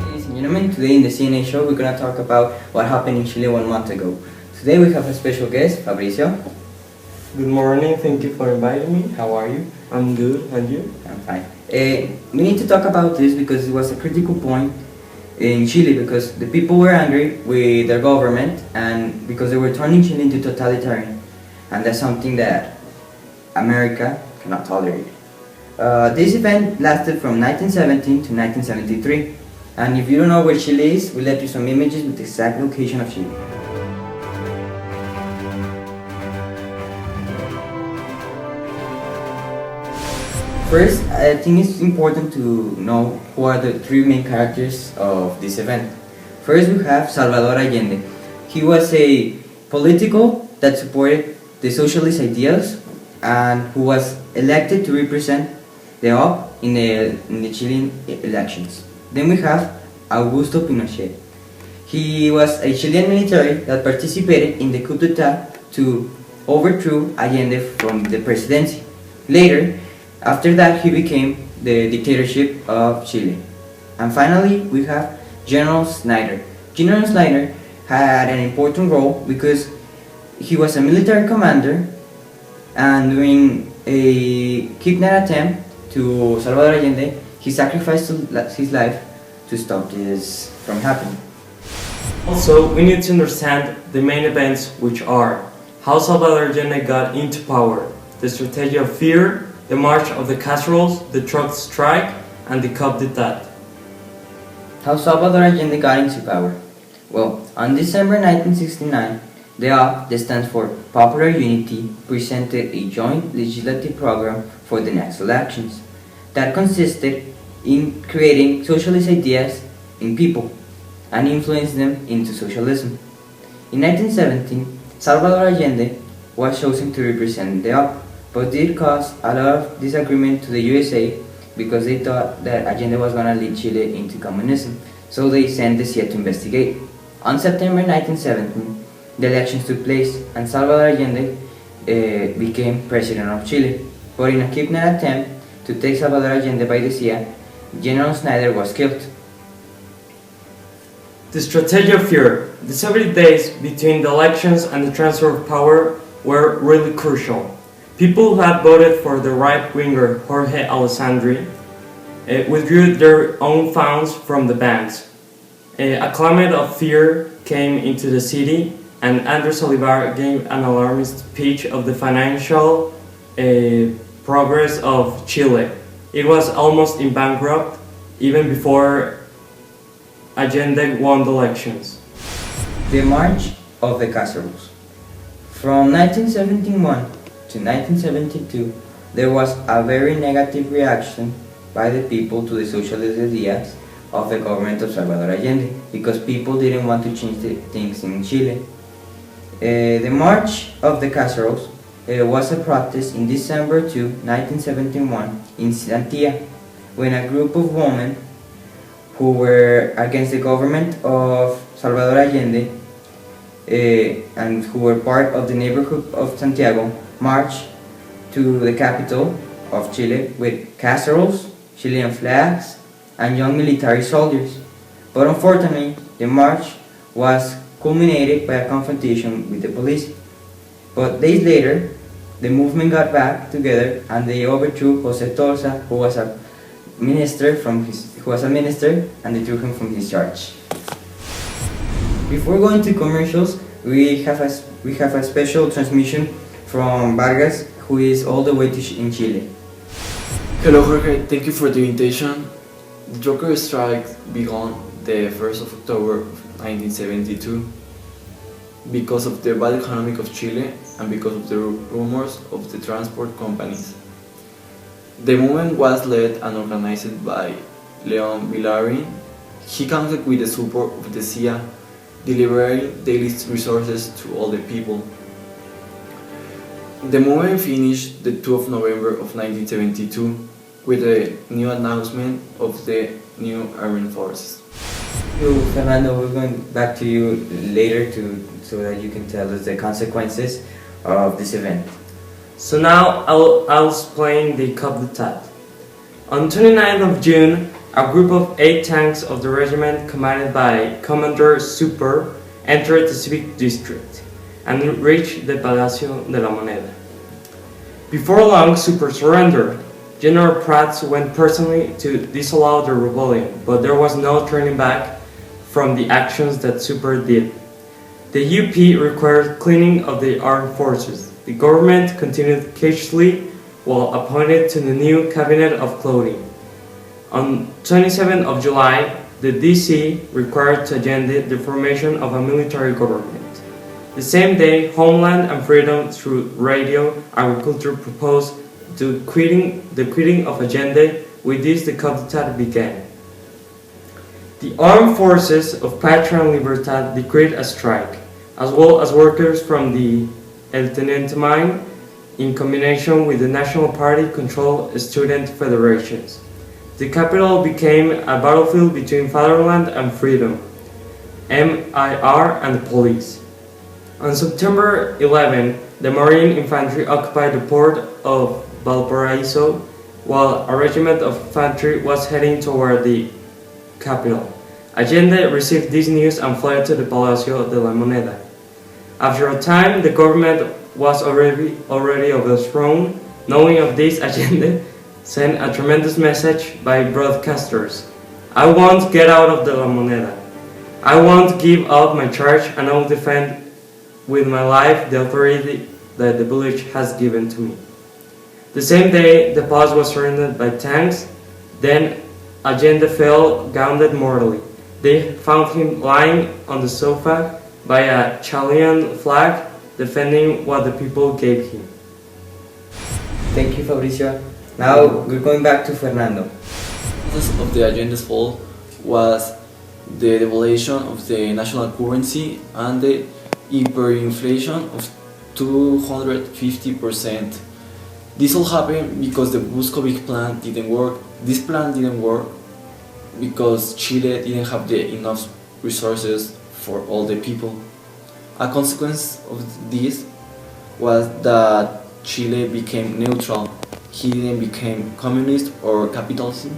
Ladies and gentlemen, today in the CNA show we're going to talk about what happened in Chile 1 month ago. Today we have a special guest, Fabricio. Good morning, thank you for inviting me. How are you? I'm good, and you? I'm fine. We need to talk about this because it was a critical point in Chile because the people were angry with their government and because they were turning Chile into totalitarian, and that's something that America cannot tolerate. This event lasted from 1917 to 1973, and if you don't know where Chile is, we left you some images with the exact location of Chile. First, I think it's important to know who are the three main characters of this event. First, we have Salvador Allende. He was a political that supported the socialist ideas and who was elected to represent the op in the Chilean elections. Then we have Augusto Pinochet. He was a Chilean military that participated in the coup d'etat to overthrow Allende from the presidency. Later, after that, he became the dictatorship of Chile. And finally, we have General Snyder. General Snyder had an important role because he was a military commander, and during a kidnap attempt to Salvador Allende, he sacrificed his life to stop this from happening. Also, we need to understand the main events, which are how Salvador Allende got into power, the strategy of fear, the march of the casseroles, the truck strike, and the coup d'etat. How Salvador Allende got into power? Well, on December 1969, the OP, that stands for Popular Unity, presented a joint legislative program for the next elections that consisted in creating socialist ideas in people and influence them into socialism. In 1917, Salvador Allende was chosen to represent the OP, but did cause a lot of disagreement to the USA because they thought that Allende was going to lead Chile into communism, so they sent the CIA to investigate. On September 1917, the elections took place and Salvador Allende became president of Chile, but in a kidnap attempt to take Salvador Allende by the CIA, General Snyder was killed. The strategy of fear. The 70 days between the elections and the transfer of power were really crucial. People who had voted for the right-winger Jorge Alessandri withdrew their own funds from the banks. A climate of fear came into the city, and Andrés Olivar gave an alarmist speech of the financial progress of Chile. It was almost in bankrupt even before Allende won the elections. The March of the Casseroles. From 1971 to 1972, there was a very negative reaction by the people to the socialist ideas of the government of Salvador Allende because people didn't want to change the things in Chile. The March of the Casseroles was a protest in December 2, 1971 in Santia, when a group of women who were against the government of Salvador Allende and who were part of the neighborhood of Santiago marched to the capital of Chile with casseroles, Chilean flags, and young military soldiers. But unfortunately, the march was culminated by a confrontation with the police. But days later, the movement got back together and they overthrew Jose Torza, who was a minister, and they threw him from his charge. Before going to commercials, we have a special transmission from Vargas, who is all the way in Chile. Hello Jorge, thank you for the invitation. The Joker strike began the 1st of October of 1972 because of the bad economy of Chile and because of the rumors of the transport companies. The movement was led and organized by Leon Villarin. He counted with the support of the CIA, delivering daily resources to all the people. The movement finished the 2nd of November of 1972 with a new announcement of the new armed forces. Fernando, we're going back to you later so that you can tell us the consequences of this event. So now I'll explain the coup d'etat. On 29th of June, a group of 8 tanks of the regiment commanded by Commander Super entered the civic district and reached the Palacio de la Moneda. Before long, Super surrendered. General Prats went personally to disallow the rebellion, but there was no turning back from the actions that Super did. The UP required cleaning of the armed forces. The government continued cautiously while appointed to the new cabinet of clothing. On 27th of July, the DC required to Allende the formation of a military government. The same day, Homeland and Freedom through Radio Agriculture proposed the quitting of Allende. With this, the coup d'etat began. The armed forces of Patria and Libertad decreed a strike, as well as workers from the El Teniente mine, in combination with the National Party-controlled student federations. The capital became a battlefield between fatherland and freedom, MIR and the police. On September 11, the Marine Infantry occupied the port of Valparaiso, while a regiment of infantry was heading toward the capital. Allende received this news and fled to the Palacio de la Moneda. After a time, the government was already overthrown. Knowing of this, Allende sent a tremendous message by broadcasters. I won't get out of the La Moneda. I won't give up my charge, and I will defend with my life the authority that the village has given to me. The same day, the palace was surrounded by tanks. Then Allende fell, wounded mortally. They found him lying on the sofa by a Chilean flag, defending what the people gave him. Thank you, Fabricio. Now we're going back to Fernando. The cause of the Allende's fall was the devaluation of the national currency and the hyperinflation of 250%. This all happened because the Buscovic plan didn't work. This plan didn't work because Chile didn't have enough resources for all the people. A consequence of this was that Chile became neutral. He didn't become communist or capitalism,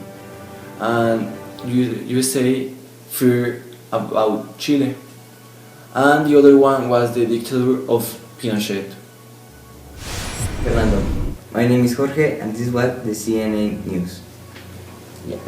and USA feared about Chile. And the other one was the dictator of Pinochet. Fernando. My name is Jorge, and this was the CNN News. Yeah.